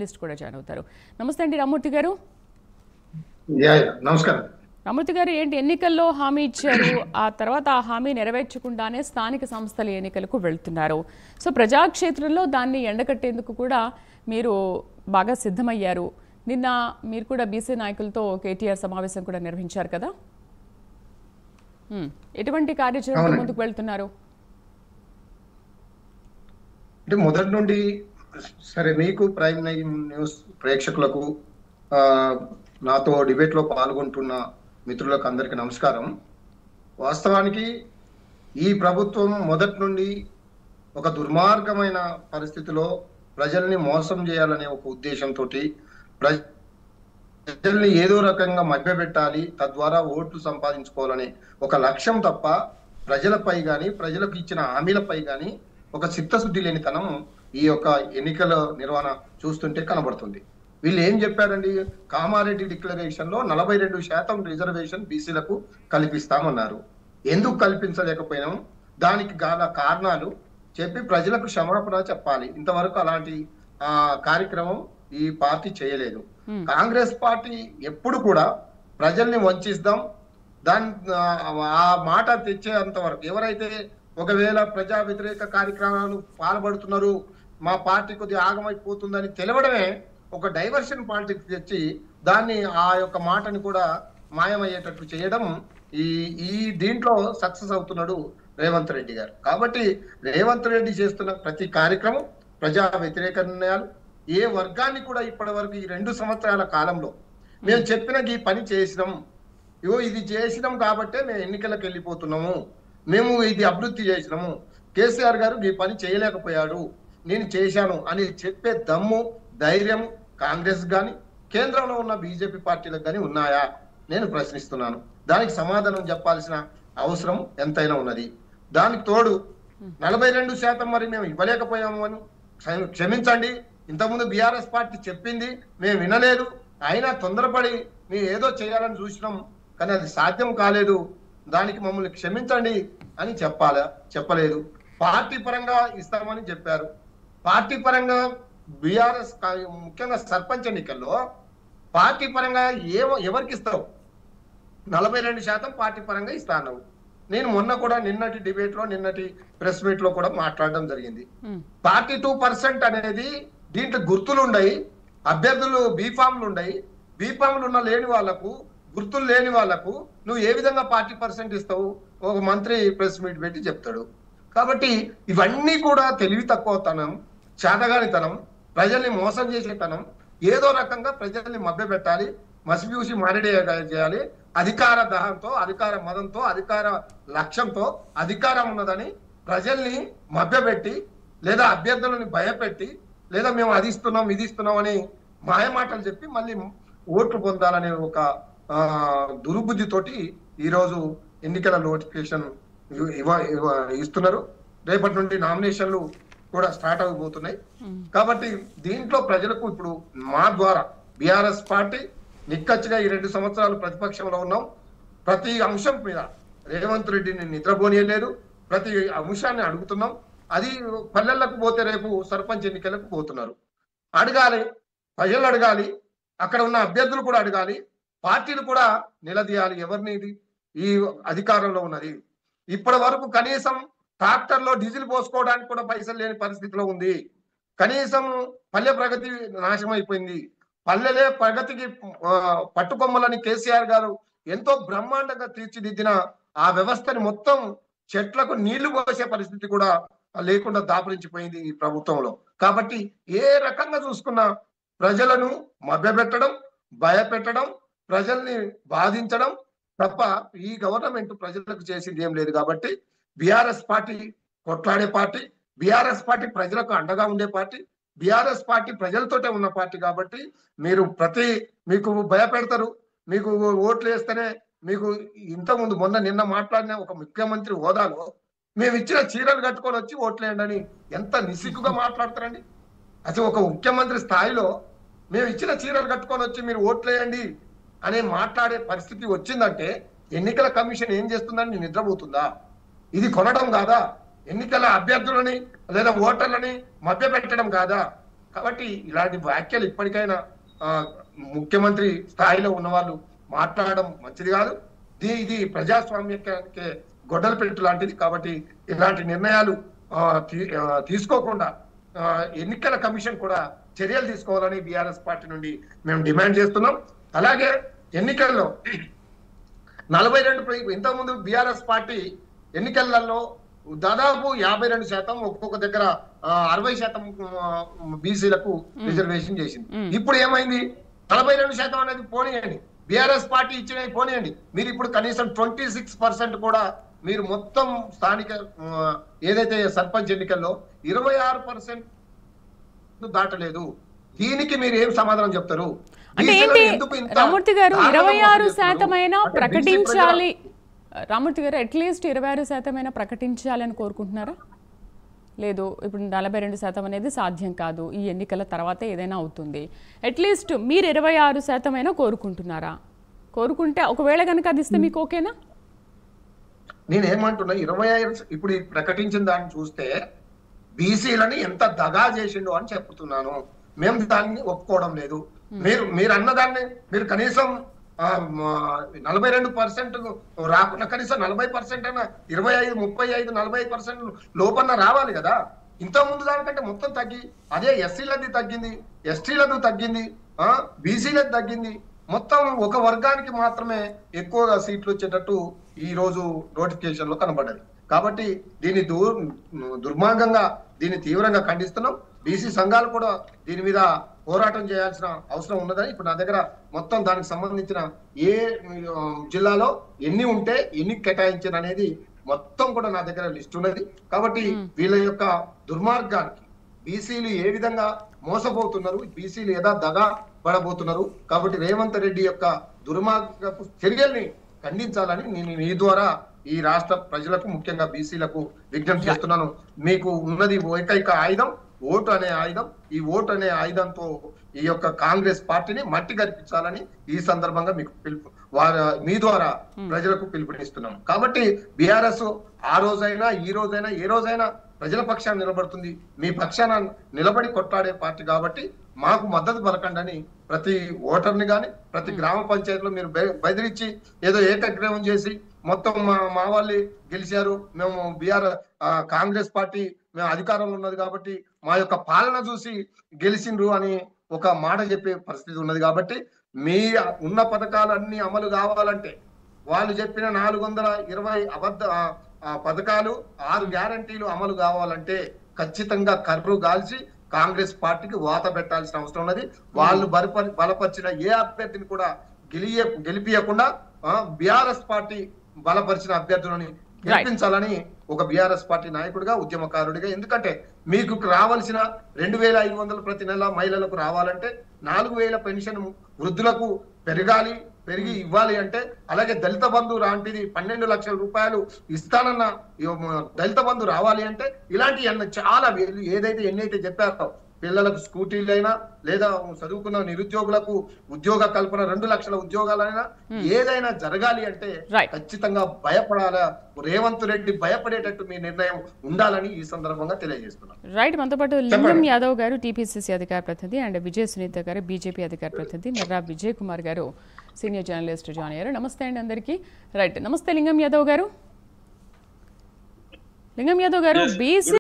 List కూడా join అవుతారు. నమస్తే అండి రామూర్తి గారు. నమస్కారం. రామూర్తి గారు, ఏంటి ఎన్నికల్లో హామీ ఇచ్చారు, ఆ తర్వాత ఆ హామీ నెరవేర్చకుండానే స్థానిక సంస్థల ఎన్నికలకు వెళ్తున్నారు. సో ప్రజాక్షేత్రంలో దాన్ని ఎండకట్టేందుకు కూడా మీరు బాగా సిద్ధమయ్యారు. నిన్న మీరు కూడా బీసీ నాయకులతో కేటీఆర్ సమావేశం కూడా నిర్వహించారు కదా. ఎటువంటి కార్యాచరణ ముందుకు వెళ్తున్నారు? అంటే మొదటి నుండి సరే, మీకు ప్రైమ్ న్యూస్ ప్రేక్షకులకు, నాతో డిబేట్ లో పాల్గొంటున్న మిత్రులకు అందరికీ నమస్కారం. వాస్తవానికి ఈ ప్రభుత్వం మొదటి నుండి ఒక దుర్మార్గమైన పరిస్థితిలో ప్రజల్ని మోసం చేయాలనే ఒక ఉద్దేశంతో ప్రజల్ని ఏదో రకంగా మభ్యపెట్టాలి, తద్వారా ఓట్లు సంపాదించుకోవాలనే ఒక లక్ష్యం తప్ప ప్రజలపై కానీ ప్రజలకు ఇచ్చిన హామీలపై కానీ ఒక చిత్తశుద్ధి లేనితనం ఈ యొక్క ఎన్నికల నిర్వహణ చూస్తుంటే కనబడుతుంది. వీళ్ళు ఏం చెప్పారండి? కామారెడ్డి డిక్లరేషన్ లో 42% రిజర్వేషన్ బీసీలకు కల్పిస్తామన్నారు. ఎందుకు కల్పించలేకపోయినాం? దానికి గల కారణాలు చెప్పి ప్రజలకు క్షమాపణ చెప్పాలి. ఇంతవరకు అలాంటి కార్యక్రమం ఈ పార్టీ చేయలేదు. కాంగ్రెస్ పార్టీ ఎప్పుడు కూడా ప్రజల్ని వంచిస్తాం, దాని ఆ మాట తెచ్చేంత వరకు ఎవరైతే ఒకవేళ ప్రజా వ్యతిరేక కార్యక్రమాలు పాల్పడుతున్నారు, మా పార్టీ కొద్దిగా ఆగమైపోతుందని తెలవడమే ఒక డైవర్షన్ పాలిటిక్స్ తెచ్చి దాన్ని ఆ యొక్క మాటని కూడా మాయమయ్యేటట్లు చేయడం ఈ దీంట్లో సక్సెస్ అవుతున్నాడు రేవంత్ రెడ్డి గారు. కాబట్టి రేవంత్ రెడ్డి చేస్తున్న ప్రతి కార్యక్రమం ప్రజా వ్యతిరేక నిర్ణయాలు. ఏ వర్గాన్ని కూడా ఇప్పటి వరకు ఈ 2 సంవత్సరాల కాలంలో మేము చెప్పిన ఈ పని చేసినాం, ఇది చేసినాం కాబట్టే మేము ఎన్నికలకు వెళ్ళిపోతున్నాము, మేము ఇది అభివృద్ధి చేసినాము, కేసీఆర్ గారు ఈ పని చేయలేకపోయాడు, నేను చేశాను అని చెప్పే దమ్ము ధైర్యం కాంగ్రెస్ కానీ కేంద్రంలో ఉన్న బీజేపీ పార్టీలకు కానీ ఉన్నాయా? నేను ప్రశ్నిస్తున్నాను. దానికి సమాధానం చెప్పాల్సిన అవసరం ఎంతైనా ఉన్నది. దానికి తోడు 42% మరి మేము ఇవ్వలేకపోయాము అని క్షమించండి. ఇంతకుముందు బీఆర్ఎస్ పార్టీ చెప్పింది, మేము వినలేదు, అయినా తొందరపడి మేము ఏదో చేయాలని చూసినాం, కానీ అది సాధ్యం కాలేదు, దానికి మమ్మల్ని క్షమించండి అని చెప్పలేదు. పార్టీ పరంగా ఇస్తామని చెప్పారు. పార్టీ పరంగా బీఆర్ఎస్ ముఖ్యంగా సర్పంచ్ ఎన్నికల్లో పార్టీ పరంగా ఎవరికి ఇస్తావు? 42% పార్టీ పరంగా ఇస్తా అన్నావు. నేను మొన్న కూడా నిన్నటి డిబేట్ లో, నిన్నటి ప్రెస్ మీట్ లో కూడా మాట్లాడడం జరిగింది. 42% అనేది దీంట్లో గుర్తులు ఉన్నాయి, అభ్యర్థులు బీఫామ్లు ఉన్నాయి, బీఫామ్లు ఉన్న లేని వాళ్లకు, గుర్తులు లేని వాళ్లకు నువ్వు ఏ విధంగా 40% ఇస్తావు? ఒక మంత్రి ప్రెస్ మీట్ పెట్టి చెప్తాడు. కాబట్టి ఇవన్నీ కూడా తెలివి తక్కువతనం, చేతగానితనం, ప్రజల్ని మోసం చేసేతనం, ఏదో రకంగా ప్రజల్ని మభ్యపెట్టాలి, మసిపూసి మారేడే చేయాలి, అధికార దాహంతో, అధికార మదంతో, అధికార లక్ష్యంతో, అధికారం ఉన్నదని ప్రజల్ని మభ్యపెట్టి లేదా అభ్యర్థులని భయపెట్టి లేదా మేము అది ఇస్తున్నాం ఇది ఇస్తున్నాం అని మాయమాటలు చెప్పి మళ్ళీ ఓట్లు పొందాలనే ఒక దుర్బుద్ధితోటి ఈరోజు ఎన్నికల నోటిఫికేషన్ ఇస్తున్నారు. రేపటి నుండి నామినేషన్లు కూడా స్టార్ట్ అయిపోతున్నాయి. కాబట్టి దీంట్లో ప్రజలకు ఇప్పుడు మా ద్వారా బీఆర్ఎస్ పార్టీ నిక్కచ్చిగా ఈ 2 సంవత్సరాలు ప్రతిపక్షంలో ఉన్నాం. ప్రతి అంశం మీద రేవంత్ రెడ్డిని నిద్రపోనియలేదు, ప్రతి అంశాన్ని అడుగుతున్నాం. అది పల్లెలకు పోతే రేపు సర్పంచ్ ఎన్నికలకు పోతున్నారు, అడగాలి, ప్రజలు అడగాలి, అక్కడ ఉన్న అభ్యర్థులు కూడా అడగాలి, పార్టీలు కూడా నిలదీయాలి ఎవరిని ఇది ఈ అధికారంలో ఉన్నది. ఇప్పటి వరకు కనీసం ట్రాక్టర్లో డీజిల్ పోసుకోవడానికి కూడా పైసలు లేని పరిస్థితిలో ఉంది. కనీసం పల్లె ప్రగతి నాశనం అయిపోయింది. పల్లెలే ప్రగతికి పట్టుకొమ్మలని కేసీఆర్ గారు ఎంతో బ్రహ్మాండంగా తీర్చిదిద్దిన ఆ వ్యవస్థని మొత్తం చెట్లకు నీళ్లు పోసే పరిస్థితి కూడా లేకుండా దాపురించిపోయింది ఈ ప్రభుత్వంలో. కాబట్టి ఏ రకంగా చూసుకున్నా ప్రజలను మభ్యపెట్టడం, భయపెట్టడం, ప్రజల్ని బాధించడం తప్ప ఈ గవర్నమెంట్ ప్రజలకు చేసింది ఏం లేదు. కాబట్టి బీఆర్ఎస్ పార్టీ కొట్లాడే పార్టీ, బీఆర్ఎస్ పార్టీ ప్రజలకు అండగా ఉండే పార్టీ, బీఆర్ఎస్ పార్టీ ప్రజలతోటే ఉన్న పార్టీ. కాబట్టి మీరు మీకు భయపెడతారు, మీకు ఓట్లు వేస్తేనే మీకు ఇంతకుముందు నిన్న మాట్లాడిన ఒక ముఖ్యమంత్రి హోదాలో మేము ఇచ్చిన చీరలు కట్టుకొని వచ్చి ఓట్లేయండి ఎంత నిసిగ్గుగా మాట్లాడతారండి. అసలు ఒక ముఖ్యమంత్రి స్థాయిలో మేము ఇచ్చిన చీరలు కట్టుకొని వచ్చి మీరు ఓట్లేయండి అనే మాట్లాడే పరిస్థితి వచ్చిందంటే ఎన్నికల కమిషన్ ఏం చేస్తుందని నిద్రపోతుందా? ఇది కొనడం కాదా? ఎన్నికల అభ్యర్థులని లేదా ఓటర్లని మభ్యపెట్టడం కాదా? కాబట్టి ఇలాంటి వ్యాఖ్యలు ఇప్పటికైనా ముఖ్యమంత్రి స్థాయిలో ఉన్న వాళ్ళు మాట్లాడడం మంచిది కాదు. ఇది ప్రజాస్వామ్యానికి గొడ్డలు పెట్టు లాంటిది. కాబట్టి ఇలాంటి నిర్ణయాలు తీసుకోకుండా ఎన్నికల కమిషన్ కూడా చర్యలు తీసుకోవాలని బీఆర్ఎస్ పార్టీ నుండి మేము డిమాండ్ చేస్తున్నాం. అలాగే ఎన్నికల్లో 42 ఇంతకుముందు బీఆర్ఎస్ పార్టీ ఎన్నికలలో దాదాపు 52%, ఒక్కొక్క దగ్గర 60% బీసీలకు రిజర్వేషన్ చేసింది. ఇప్పుడు ఏమైంది? 42% అనేది పోనీయండి, బీఆర్ఎస్ పార్టీ ఇచ్చినవి పోనీయండి. మీరు ఇప్పుడు కనీసం 26% కూడా మీరు మొత్తం స్థానిక ఏదైతే సర్పంచ్ ఎన్నికల్లో 26% దాటలేదు. దీనికి మీరు ఏం సమాధానం చెప్తారు? అంటే ఏంటి రామూర్తి గారు 26% ప్రకటించాలి, రామూర్తి గారు అట్లీస్ట్ 26% ప్రకటించాలని కోరుకుంటున్నారా? లేదు, ఇప్పుడు 42% అనేది సాధ్యం కాదు, ఈ ఎన్నికల తర్వాత ఏదైనా అవుతుంది. అట్లీస్ట్ మీరు 26% కోరుకుంటున్నారా? కోరుకుంటే ఒకవేళ కనుక అది ఇస్తే మీకు ఓకేనా? నేనేమంటున్నా, 25 ఇప్పుడు ప్రకటించిన దాన్ని చూస్తే బీసీలని ఎంత దగా చేసిండు అని చెప్తున్నాను. మేము దాన్ని ఒప్పుకోవడం లేదు. మీరు అన్నదాన్ని మీరు కనీసం 42% రాకుండా కనీసం 40% అన్న 25, 35, 45% లోపన్న రావాలి కదా. ఇంత ముందు దానికంటే మొత్తం తగ్గి, అదే ఎస్సీలది తగ్గింది, ఎస్టీలది తగ్గింది, బీసీలది తగ్గింది. మొత్తం ఒక వర్గానికి మాత్రమే ఎక్కువగా సీట్లు వచ్చేటట్టు ఈ రోజు నోటిఫికేషన్ లో కనబడ్డది. కాబట్టి దీన్ని దుర్మార్గంగా దీన్ని తీవ్రంగా ఖండిస్తున్నాం. బీసీ సంఘాలు కూడా దీని మీద పోరాటం చేయాల్సిన అవసరం ఉన్నదని ఇప్పుడు నా దగ్గర మొత్తం దానికి సంబంధించిన ఏ జిల్లాలో ఎన్ని ఉంటే ఎన్ని కేటాయించిన అనేది మొత్తం కూడా నా దగ్గర లిస్ట్ ఉన్నది. కాబట్టి వీళ్ళ యొక్క దుర్మార్గానికి బీసీలు ఏ విధంగా మోసపోతున్నారు, బీసీలు ఏదా దగా పడబోతున్నారు. కాబట్టి రేవంత్ రెడ్డి యొక్క దుర్మార్గపు చర్యల్ని ఖండించాలని నేను ఈ ద్వారా ఈ రాష్ట్ర ప్రజలకు ముఖ్యంగా బీసీలకు విజ్ఞప్తి చేస్తున్నాను. మీకు ఉన్నది ఏకైక ఆయుధం ఓటు అనే ఆయుధం. ఈ ఓటు అనే ఆయుధంతో ఈ యొక్క కాంగ్రెస్ పార్టీని మట్టి గర్పించాలని ఈ సందర్భంగా మీకు మీ ద్వారా ప్రజలకు పిలుపునిస్తున్నాం. కాబట్టి బీఆర్ఎస్ ఆ రోజైనా ఈ రోజైనా ఏ రోజైనా ప్రజల పక్షాన్ని నిలబడుతుంది. మీ పక్షాన నిలబడి కొట్లాడే పార్టీ కాబట్టి మాకు మద్దతు పలకండి. ప్రతి ఓటర్ని కానీ ప్రతి గ్రామ పంచాయతీలో మీరు బెదిరించి ఏదో ఏకగ్రీవం చేసి మొత్తం మా వాళ్ళు గెలిచారు, మేము కాంగ్రెస్ పార్టీ మేము అధికారంలో ఉన్నది కాబట్టి మా యొక్క పాలన చూసి గెలిచిండ్రు అని ఒక మాట చెప్పే పరిస్థితి ఉన్నది. కాబట్టి మీ ఉన్న పథకాలన్నీ అమలు కావాలంటే వాళ్ళు చెప్పిన 420 అబద్ధ పథకాలు 6 గ్యారంటీలు అమలు కావాలంటే ఖచ్చితంగా కర్రు గాల్చి కాంగ్రెస్ పార్టీకి వాత పెట్టాల్సిన అవసరం ఉన్నది. వాళ్ళు బలపరిచిన ఏ అభ్యర్థిని కూడా గెలిపియకుండా బీఆర్ఎస్ పార్టీ బలపరిచిన అభ్యర్థులని గెలిపించాలని ఒక బీఆర్ఎస్ పార్టీ నాయకుడిగా ఉద్యమకారుడిగా, ఎందుకంటే మీకు రావాల్సిన 2500 ప్రతి నెల మహిళలకు రావాలంటే 4000 పెన్షన్ వృద్ధులకు పెరిగి ఇవ్వాలి అంటే, అలాగే దళిత బంధు లాంటిది 12 లక్షల రూపాయలు ఇస్తానన్న దళిత బంధు రావాలి అంటే ఇలాంటి చాలా ఏదైతే ఎన్నైతే చెప్పారో పిల్లలకు స్కూటీలైనా లేదా చదువుకున్న నిరుద్యోగులకు ఉద్యోగ కల్పన 2 లక్షల ఉద్యోగాలైనా ఏదైనా జరగాలి అంటే ఖచ్చితంగా భయపడాలా, రేవంత్ రెడ్డి భయపడేటట్టు మీ నిర్ణయం ఉండాలని ఈ సందర్భంగా తెలియజేస్తున్నాం. రైట్, మనతో పాటు లింగం యాదవ్ గారు టీపీసీసీ అధికార ప్రతినిధి అండ్ విజయ్ సునీత గారు బీజేపీ అధికార ప్రతినిధి, నర్రా విజయ్ కుమార్ గారు సీనియర్ జర్నలిస్ట్ జాయిన్ అయ్యారు. నమస్తే అండి అందరికీ. రైట్, నమస్తే లింగం యాదవ్ గారు. బీసీ